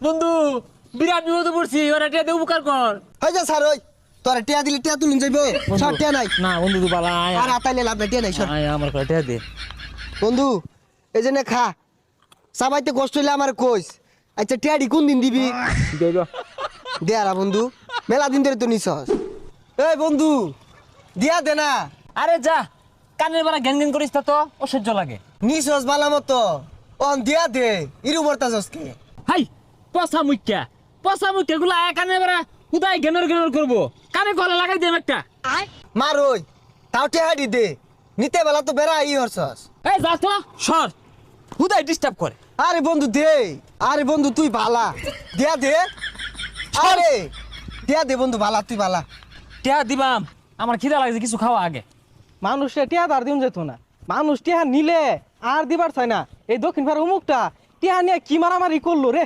বন্ধু বিরাট বিপদে পড়ছি, ওরা টিয়া দিয়ে উপকার কর। হই যা স্যার ওই তোরা টিয়া দিলে টিয়া তুলুন যাইব সব টিয়া নাই না বন্ধু তুই বালা আয় আর আতাইলে লাভ নাই টিয়া নাই সর আয় আমার করে টিয়া দে। বন্ধু এই জন্য খা সাবাইতে কষ্ট হইলে আমার কইস। আচ্ছা টিয়াডি কোন দিন দিবি দে আরা বন্ধু মেলা দিন ধরে তো নিছস। এই বন্ধু দিয়া দে না। আরে যা কানের বালা গ্যান গ্যান করিস তা তো অসহ্য লাগে। নিছস বালা মতো অন দিয়া দে ইরু বর্তাছস কে। হাই পচা মুখ্যা গুলা আয় কানের বালা উদাই গেনর গেনর করবো, কানে গলা লাগাই দেব একটা। মার ওই তাও টিয়াডি দে নিতে বেলা তো বেড়া ই হরছস। এই যা তো সর, হুদাই ডিস্টার্ব করে। আরে বন্ধু দে, আরে বন্ধু তুই ভালা দিয়া দে, আরে দিয়া দে বন্ধু ভালা তুই ভালা। টিয়া দিবাম, আমার খিদা লাগছে, কিছু খাওয়া আগে। মানুষে টিয়া আর দিন যেত না, মানুষ টিয়া নিলে আর দিবার চাই না। এই দক্ষিণ ভারত অমুকটা টিয়া নিয়ে কি মারামারি করলো রে।